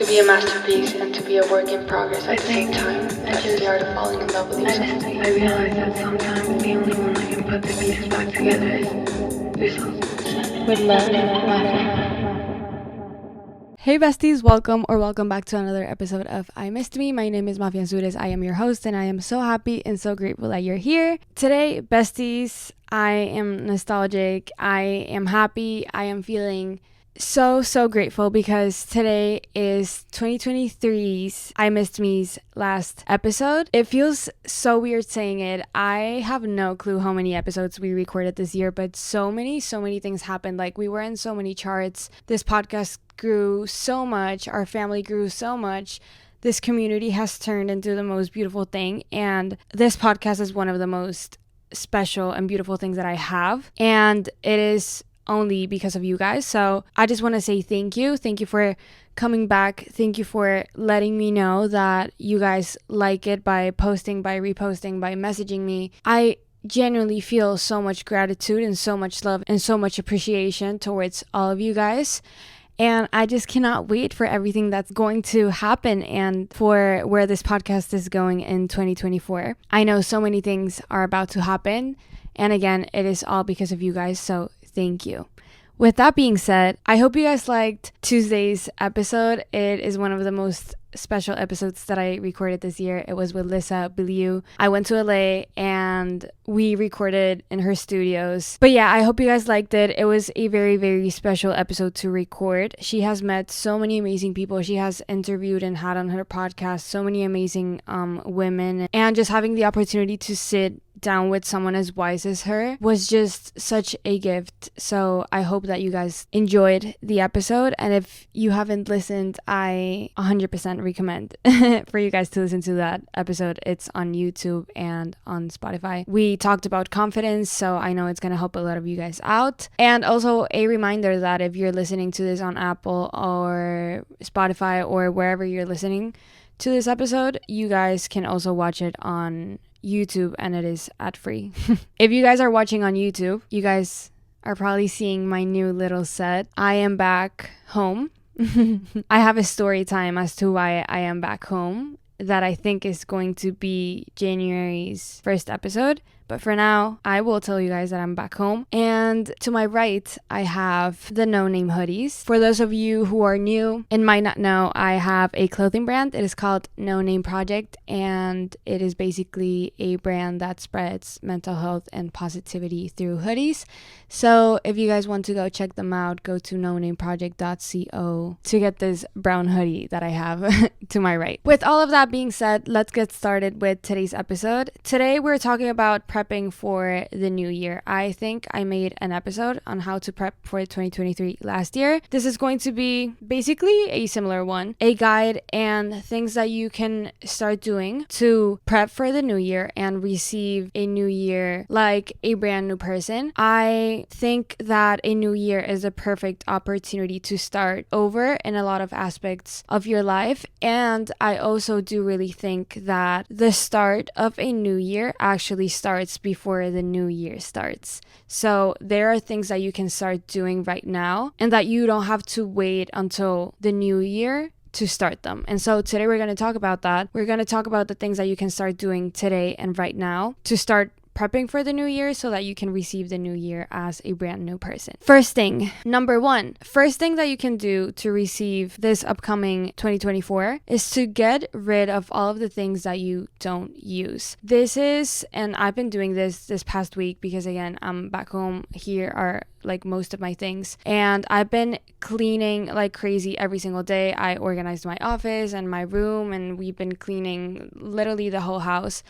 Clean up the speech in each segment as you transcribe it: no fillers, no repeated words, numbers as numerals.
to be a masterpiece and to be a work in progress at the same time. That's the art of falling in love with yourself. I realize that sometimes the only one that can put the pieces back together is yourself. With love, Mafe. Hey besties, welcome back to another episode of I Missed Me. My name is Mafe. I am your host and I am so happy and so grateful that you're here. Today, besties, I am nostalgic, I am happy, I am feeling so grateful because today is 2023's I Missed Me's last episode. It feels so weird saying it. I have no clue how many episodes we recorded this year, but so many things happened. Like, we were in so many charts. This podcast grew so much. Our family grew so much. This community has turned into the most beautiful thing, and this podcast is one of the most special and beautiful things that I have, and it is only because of you guys. So I just want to say thank you for coming back. Thank you for letting me know that you guys like it by posting, by reposting, by messaging me. I genuinely feel so much gratitude and so much love and so much appreciation towards all of you guys. And I just cannot wait for everything that's going to happen and for where this podcast is going in 2024. I know so many things are about to happen. And again, it is all because of you guys. So thank you. With that being said, I hope you guys liked Tuesday's episode. It is one of the most special episodes that I recorded this year. It was with Lisa Biliu. I went to LA and we recorded in her studios. But yeah, I hope you guys liked it. It was a very special episode to record. She has met so many amazing people. She has interviewed and had on her podcast so many amazing women, and just having the opportunity to sit down with someone as wise as her was just such a gift. So I hope that you guys enjoyed the episode, and if you haven't listened, I 100% recommend for you guys to listen to that episode. It's on YouTube and on Spotify. We talked about confidence, so I know it's gonna help a lot of you guys out. And also a reminder that if you're listening to this on Apple or Spotify or wherever you're listening to this episode, you guys can also watch it on YouTube, and it is ad free. If you guys are watching on YouTube, you guys are probably seeing my new little set. I am back home. I have a story time as to why I am back home that I think is going to be January's first episode. But for now, I will tell you guys that I'm back home. And to my right, I have the No Name hoodies. For those of you who are new and might not know, I have a clothing brand. It is called No Name Project, and it is basically a brand that spreads mental health and positivity through hoodies. So if you guys want to go check them out, go to nonameproject.co to get this brown hoodie that I have to my right. With all of that being said, let's get started with today's episode. Today we're talking about prepping for the new year. I think I made an episode on how to prep for 2023 last year. This is going to be basically a similar one, a guide and things that you can start doing to prep for the new year and receive a new year like a brand new person. I think that a new year is a perfect opportunity to start over in a lot of aspects of your life. And I also do really think that the start of a new year actually starts before the new year starts. So there are things that you can start doing right now and that you don't have to wait until the new year to start them. And so today we're going to talk about that. We're going to talk about the things that you can start doing today and right now to start prepping for the new year so that you can receive the new year as a brand new person. First thing that you can do to receive this upcoming 2024 is to get rid of all of the things that you don't use. And I've been doing this past week because again, I'm back home. Here are like most of my things, and I've been cleaning like crazy every single day. I organized my office and my room, and we've been cleaning literally the whole house.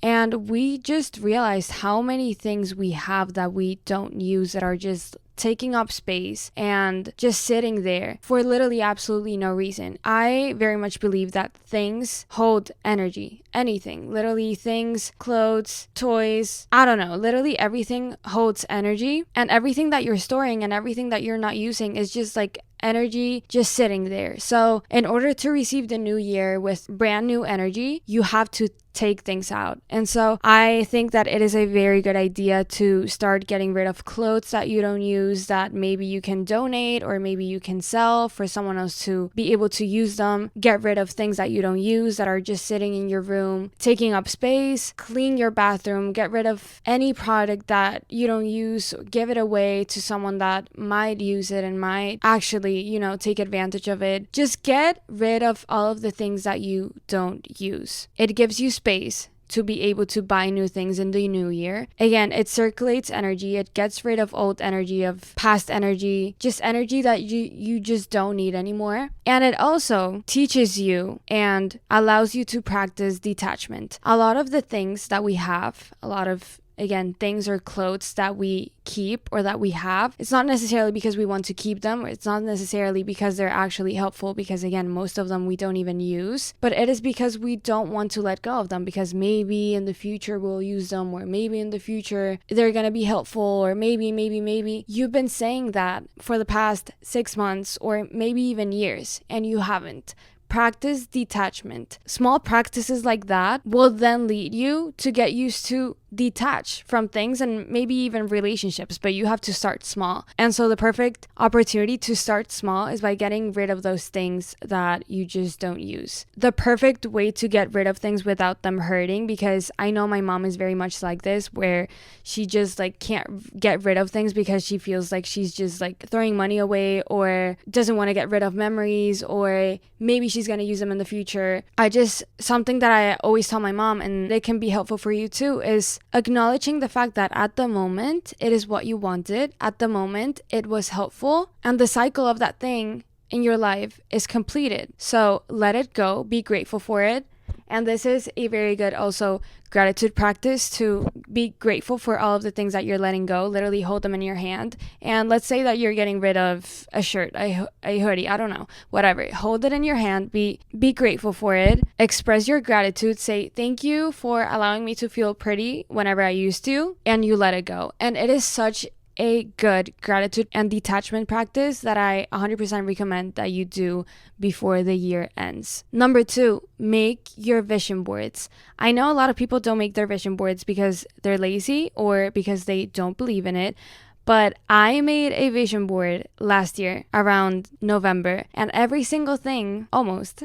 And we just realized how many things we have that we don't use that are just taking up space and just sitting there for literally absolutely no reason. I very much believe that things hold energy. anything. Literally things, clothes, toys, I don't know. Literally everything holds energy, and everything that you're storing and everything that you're not using is just like energy just sitting there. So in order to receive the new year with brand new energy, you have to take things out. And so I think that it is a very good idea to start getting rid of clothes that you don't use, that maybe you can donate or maybe you can sell for someone else to be able to use them. Get rid of things that you don't use that are just sitting in your room, taking up space. Clean your bathroom. Get rid of any product that you don't use. Give it away to someone that might use it and might actually, take advantage of it. Just get rid of all of the things that you don't use. It gives you space to be able to buy new things in the new year. Again, it circulates energy. It gets rid of old energy, of past energy, just energy that you just don't need anymore. And it also teaches you and allows you to practice detachment. A lot of the things that we have, things or clothes that we keep or that we have, it's not necessarily because we want to keep them. It's not necessarily because they're actually helpful, because again, most of them we don't even use, but it is because we don't want to let go of them, because maybe in the future we'll use them, or maybe in the future they're gonna be helpful, or maybe you've been saying that for the past 6 months or maybe even years and you haven't. Practice detachment. Small practices like that will then lead you to get used to detach from things and maybe even relationships, but you have to start small. And so the perfect opportunity to start small is by getting rid of those things that you just don't use. The perfect way to get rid of things without them hurting, because I know my mom is very much like this, where she just can't get rid of things because she feels like she's just throwing money away, or doesn't want to get rid of memories, or maybe she's going to use them in the future. Something that I always tell my mom, and it can be helpful for you too, is acknowledging the fact that at the moment it is what you wanted, at the moment it was helpful, and the cycle of that thing in your life is completed. So let it go, be grateful for it. And this is a very good also gratitude practice, to be grateful for all of the things that you're letting go. Literally hold them in your hand. And let's say that you're getting rid of a shirt, a hoodie, I don't know, whatever. Hold it in your hand, be grateful for it, express your gratitude, say thank you for allowing me to feel pretty whenever I used to, and you let it go. And it is such a good gratitude and detachment practice that I 100% recommend that you do before the year ends. Number 2, make your vision boards. I know a lot of people don't make their vision boards because they're lazy or because they don't believe in it. But I made a vision board last year around November, and every single thing, almost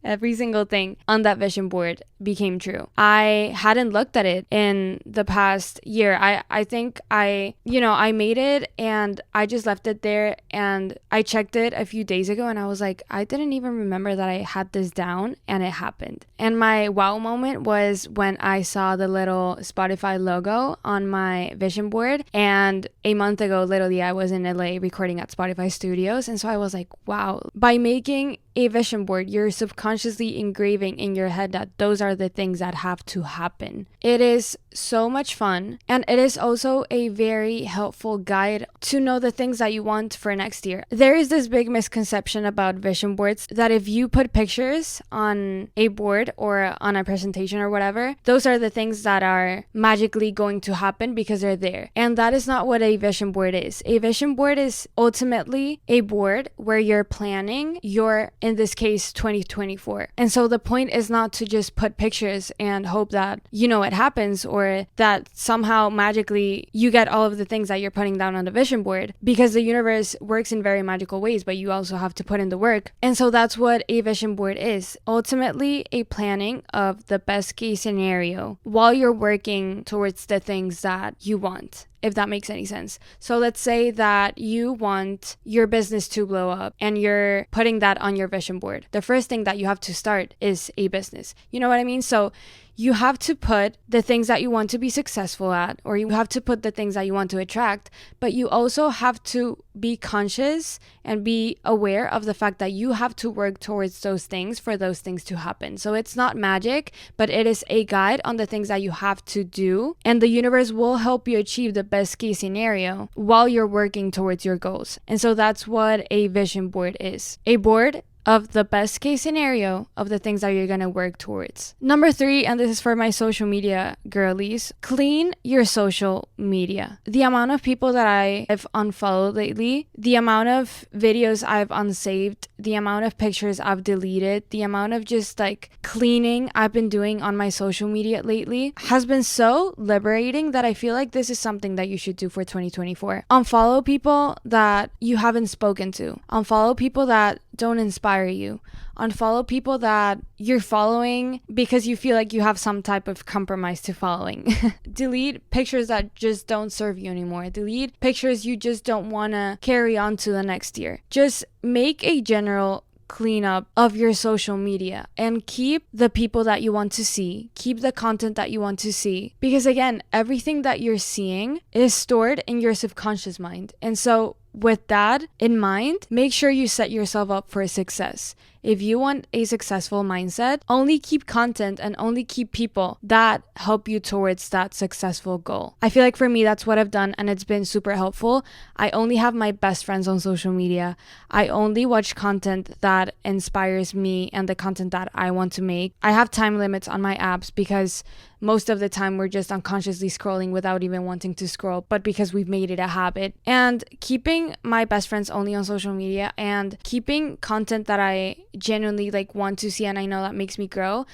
every single thing on that vision board became true. I hadn't looked at it in the past year. I think I made it and I just left it there, and I checked it a few days ago and I was like, I didn't even remember that I had this down, and it happened. And my wow moment was when I saw the little Spotify logo on my vision board, and a month ago, literally, I was in LA recording at Spotify Studios. And so I was like, wow, by making a vision board, you're subconsciously engraving in your head that those are the things that have to happen. It is so much fun, and it is also a very helpful guide to know the things that you want for next year. There is this big misconception about vision boards that if you put pictures on a board or on a presentation or whatever, those are the things that are magically going to happen because they're there. And that is not what a vision board is. A vision board is ultimately a board where you're planning your, in this case, 2024. And so the point is not to just put pictures and hope that, it happens, or that somehow magically you get all of the things that you're putting down on the vision board, because the universe works in very magical ways, but you also have to put in the work. And so that's what a vision board is. Ultimately, a planning of the best case scenario while you're working towards the things that you want, if that makes any sense. So let's say that you want your business to blow up and you're putting that on your vision board. The first thing that you have to start is a business. You know what I mean? So you have to put the things that you want to be successful at, or you have to put the things that you want to attract, but you also have to be conscious and be aware of the fact that you have to work towards those things for those things to happen. So it's not magic, but it is a guide on the things that you have to do, and the universe will help you achieve the best case scenario while you're working towards your goals. And so that's what a vision board is. A board of the best case scenario of the things that you're going to work towards. Number 3, and this is for my social media girlies, clean your social media. The amount of people that I have unfollowed lately, the amount of videos I've unsaved, the amount of pictures I've deleted, the amount of just like cleaning I've been doing on my social media lately has been so liberating that I feel like this is something that you should do for 2024. Unfollow people that you haven't spoken to. Unfollow people that don't inspire you. Unfollow people that you're following because you feel like you have some type of compromise to following. Delete pictures that just don't serve you anymore. Delete pictures you just don't want to carry on to the next year. Just make a general cleanup of your social media and keep the people that you want to see, keep the content that you want to see, because again, everything that you're seeing is stored in your subconscious mind. And so with that in mind, make sure you set yourself up for success. If you want a successful mindset, only keep content and only keep people that help you towards that successful goal. I feel like for me, that's what I've done, and it's been super helpful. I only have my best friends on social media. I only watch content that inspires me and the content that I want to make. I have time limits on my apps because most of the time we're just unconsciously scrolling without even wanting to scroll, but because we've made it a habit. And keeping my best friends only on social media and keeping content that I genuinely like want to see and I know that makes me grow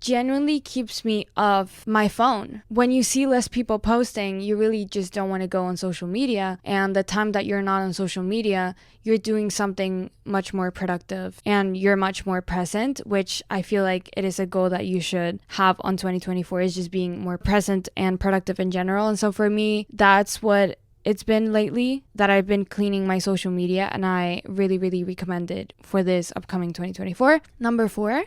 genuinely keeps me off my phone. When you see less people posting, you really just don't want to go on social media, and the time that you're not on social media, you're doing something much more productive and you're much more present, which I feel like it is a goal that you should have on 2024, is just being more present and productive in general. And so for me, that's what it's been lately, that I've been cleaning my social media, and I really, really recommend it for this upcoming 2024. Number 4,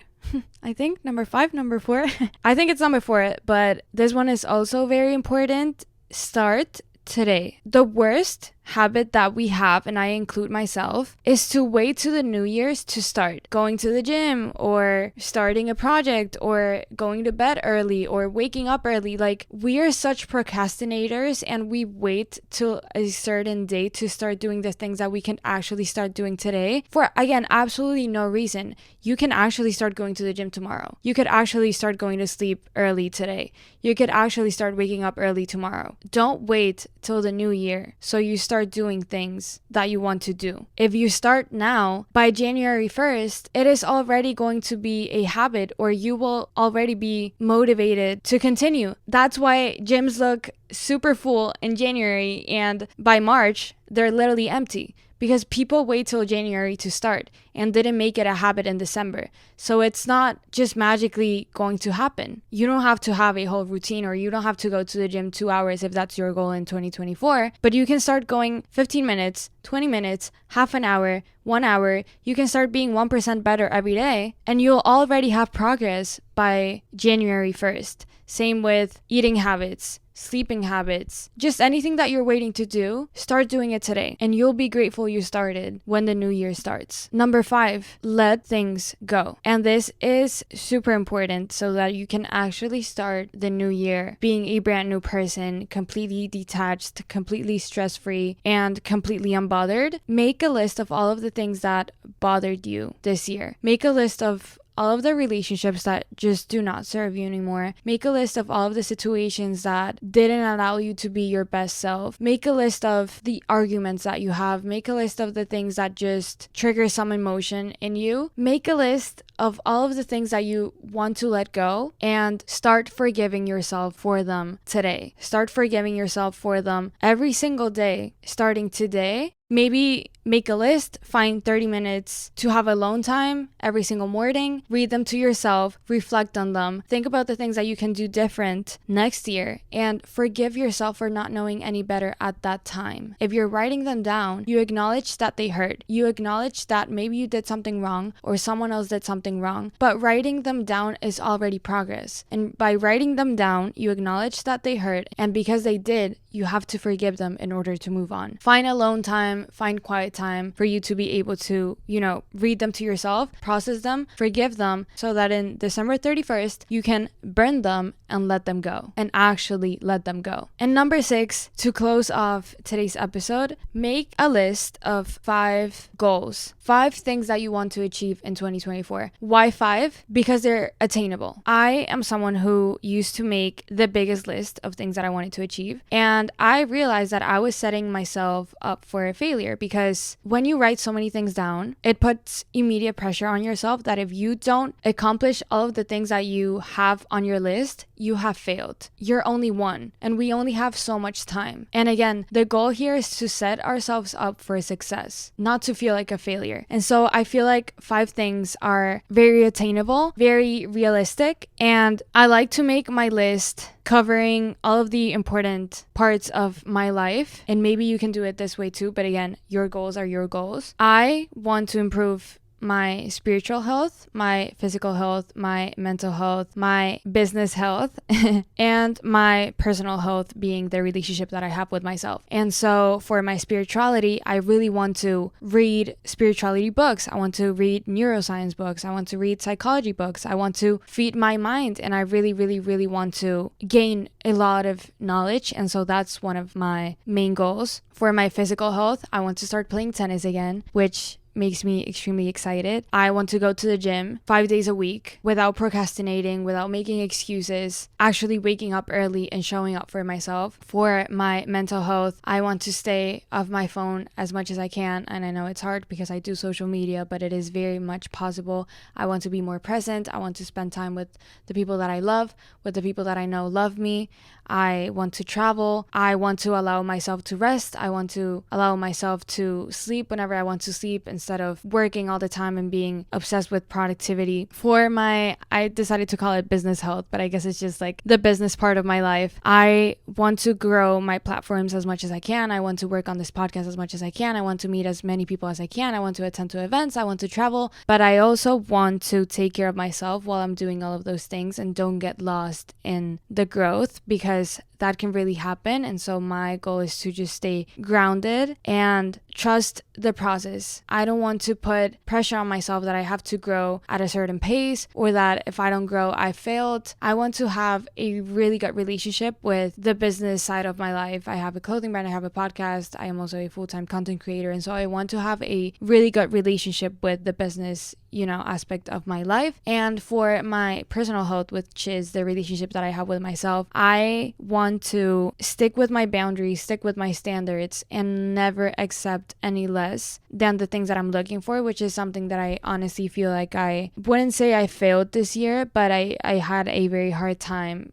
I think, number 5, number 4. I think it's number 4, but this one is also very important. Start today. The worst habit that we have, and I include myself, is to wait to the New Year's to start going to the gym or starting a project or going to bed early or waking up early. Like, we are such procrastinators, and we wait till a certain day to start doing the things that we can actually start doing today for, again, absolutely no reason. You can actually start going to the gym tomorrow. You could actually start going to sleep early today. You could actually start waking up early tomorrow. Don't wait till the new year so you start doing things that you want to do. If you start now, by January 1st, it is already going to be a habit, or you will already be motivated to continue. That's why gyms look super full in January, and by March, they're literally empty. Because people wait till January to start and didn't make it a habit in December. So it's not just magically going to happen. You don't have to have a whole routine, or you don't have to go to the gym 2 hours if that's your goal in 2024. But you can start going 15 minutes, 20 minutes, half an hour, 1 hour. You can start being 1% better every day, and you'll already have progress by January 1st. Same with eating habits, sleeping habits, just anything that you're waiting to do, start doing it today, and you'll be grateful you started when the new year starts. Number 5, let things go. And this is super important so that you can actually start the new year being a brand new person, completely detached, completely stress-free, and completely unbothered. Make a list of all of the things that bothered you this year. Make a list of all of the relationships that just do not serve you anymore. Make a list of all of the situations that didn't allow you to be your best self. Make a list of the arguments that you have. Make a list of the things that just trigger some emotion in you. Make a list of all of the things that you want to let go, and start forgiving yourself for them today. Start forgiving yourself for them every single day, starting today. Maybe make a list, find 30 minutes to have alone time every single morning, read them to yourself, reflect on them, think about the things that you can do different next year, and forgive yourself for not knowing any better at that time. If you're writing them down, you acknowledge that they hurt. You acknowledge that maybe you did something wrong or someone else did something wrong, but writing them down is already progress. And by writing them down, you acknowledge that they hurt, and because they did, you have to forgive them in order to move on. Find alone time, find quiet time for you to be able to, read them to yourself, process them, forgive them, so that in December 31st, you can burn them and let them go, and actually let them go. And number 6, to close off today's episode, make a list of 5 goals, 5 things that you want to achieve in 2024. Why 5? Because they're attainable. I am someone who used to make the biggest list of things that I wanted to achieve, and I realized that I was setting myself up for a failure, because when you write so many things down, it puts immediate pressure on yourself that if you don't accomplish all of the things that you have on your list, you have failed. You're only one, and we only have so much time. And again, the goal here is to set ourselves up for success, not to feel like a failure. And so I feel like 5 things are very attainable, very realistic, and I like to make my list covering all of the important parts of my life. And maybe you can do it this way too, but again, your goals are your goals. I want to improve my spiritual health, my physical health, my mental health, my business health, and my personal health, being the relationship that I have with myself. And so for my spirituality, I really want to read spirituality books. I want to read neuroscience books. I want to read psychology books. I want to feed my mind, and I really, really, really want to gain a lot of knowledge. And so that's one of my main goals. For my physical health, I want to start playing tennis again, which makes me extremely excited. I want to go to the gym 5 days a week without procrastinating, without making excuses, actually waking up early and showing up for myself. For my mental health, I want to stay off my phone as much as I can. And I know it's hard because I do social media, but it is very much possible. I want to be more present. I want to spend time with the people that I love, with the people that I know love me. I want to travel. I want to allow myself to rest. I want to allow myself to sleep whenever I want to sleep, instead of working all the time and being obsessed with productivity. I decided to call it business health, but I guess it's just like the business part of my life. I want to grow my platforms as much as I can. I want to work on this podcast as much as I can. I want to meet as many people as I can. I want to attend to events. I want to travel, but I also want to take care of myself while I'm doing all of those things and don't get lost in the growth, because that can really happen. And so my goal is to just stay grounded and trust the process. I don't want to put pressure on myself that I have to grow at a certain pace, or that if I don't grow, I failed. I want to have a really good relationship with the business side of my life. I have a clothing brand, I have a podcast, I am also a full-time content creator. And so I want to have a really good relationship with the business, aspect of my life. And for my personal health, which is the relationship that I have with myself, I want to stick with my boundaries, stick with my standards, and never accept any less than the things that I'm looking for, which is something that I honestly feel like I wouldn't say I failed this year, but I had a very hard time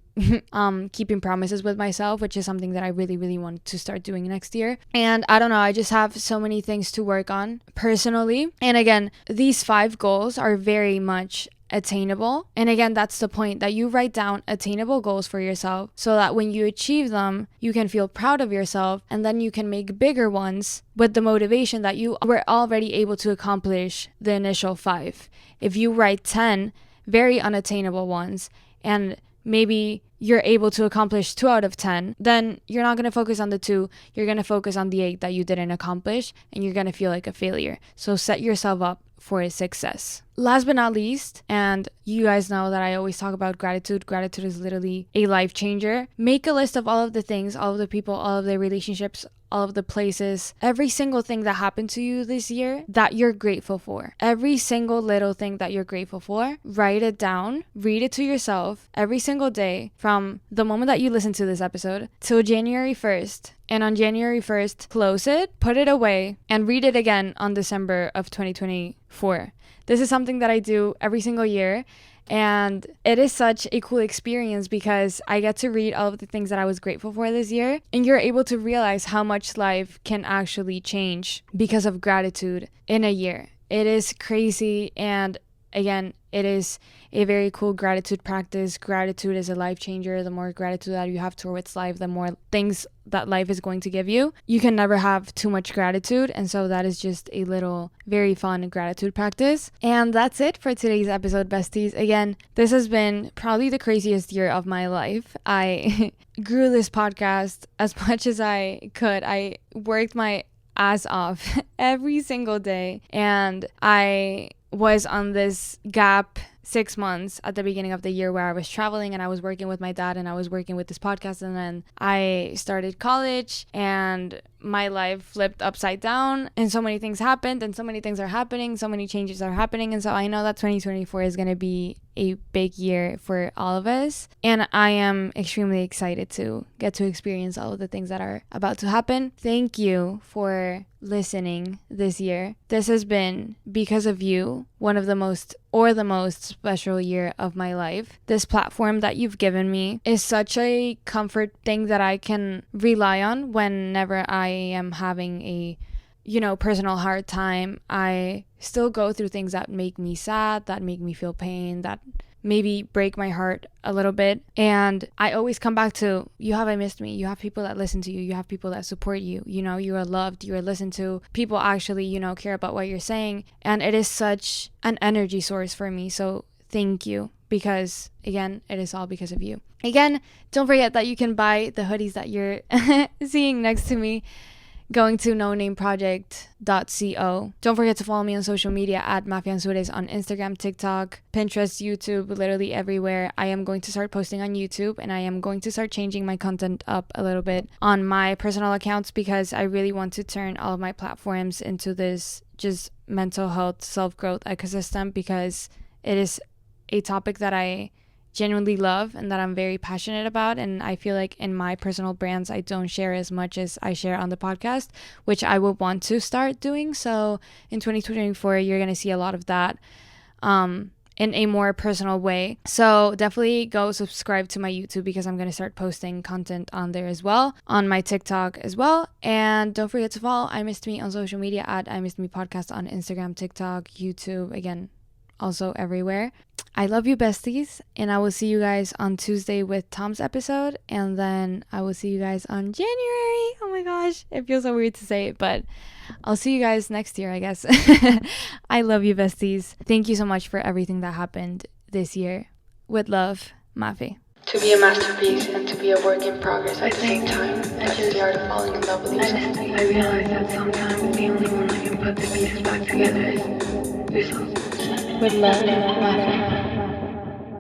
keeping promises with myself, which is something that I really, really want to start doing next year. And I don't know, I just have so many things to work on personally. And again, these 5 goals are very much attainable. And again, that's the point, that you write down attainable goals for yourself so that when you achieve them, you can feel proud of yourself, and then you can make bigger ones with the motivation that you were already able to accomplish the initial 5. If you write 10 very unattainable ones, and maybe you're able to accomplish 2 out of 10, then you're not going to focus on the 2. You're going to focus on the 8 that you didn't accomplish, and you're going to feel like a failure. So set yourself up for a success. Last but not least, and you guys know that I always talk about gratitude. Gratitude is literally a life changer. Make a list of all of the things, all of the people, all of the relationships, all of the places, every single thing that happened to you this year that you're grateful for. Every single little thing that you're grateful for, write it down, read it to yourself every single day from the moment that you listen to this episode till January 1st. And on January 1st, close it, put it away, and read it again on December of 2024. This is something that I do every single year. And it is such a cool experience because I get to read all of the things that I was grateful for this year. And you're able to realize how much life can actually change because of gratitude in a year. It is crazy. And again, it is a very cool gratitude practice. Gratitude is a life changer. The more gratitude that you have towards life, the more things that life is going to give you. You can never have too much gratitude, and so that is just a little very fun gratitude practice. And that's it for today's episode, besties. Again, this has been probably the craziest year of my life. I grew this podcast as much as I could. I worked my ass off every single day, and I was on this gap 6 months at the beginning of the year where I was traveling and I was working with my dad and I was working with this podcast, and then I started college and my life flipped upside down and so many things happened and so many things are happening, so many changes are happening, and so I know that 2024 is going to be a big year for all of us, and I am extremely excited to get to experience all of the things that are about to happen. Thank you for listening this year. This has been, because of you, one of the most special year of my life. This platform that you've given me is such a comfort thing that I can rely on whenever I am having a personal hard time. I still go through things that make me sad, that make me feel pain, that maybe break my heart a little bit. And I always come back to, you have I missed me. You have people that listen to you. You have people that support you. You are loved. You are listened to. People actually, care about what you're saying. And it is such an energy source for me. So thank you. Because again, it is all because of you. Again, don't forget that you can buy the hoodies that you're seeing next to me, going to nonameproject.co. Don't forget to follow me on social media at Mafe on Instagram, TikTok, Pinterest, YouTube, literally everywhere. I am going to start posting on YouTube, and I am going to start changing my content up a little bit on my personal accounts, because I really want to turn all of my platforms into this just mental health, self-growth ecosystem, because it is a topic that I genuinely love and that I'm very passionate about, and I feel like in my personal brands I don't share as much as I share on the podcast, which I would want to start doing. So in 2024 you're gonna see a lot of that in a more personal way. So definitely go subscribe to my YouTube, because I'm gonna start posting content on there as well, on my TikTok as well. And don't forget to follow I Missed Me on social media at I Missed Me Podcast on Instagram, TikTok, YouTube, again, also everywhere. I love you, besties, and I will see you guys on Tuesday with Tom's episode, and then I will see you guys on January. Oh my gosh, it feels so weird to say it, but I'll see you guys next year, I guess. I love you, besties. Thank you so much for everything that happened this year. With love, Mafe. To be a masterpiece and to be a work in progress at the same time. That's the art of falling in love with yourself. I realize that sometimes the only one that can put the pieces back together is yourself. With love, Mafe.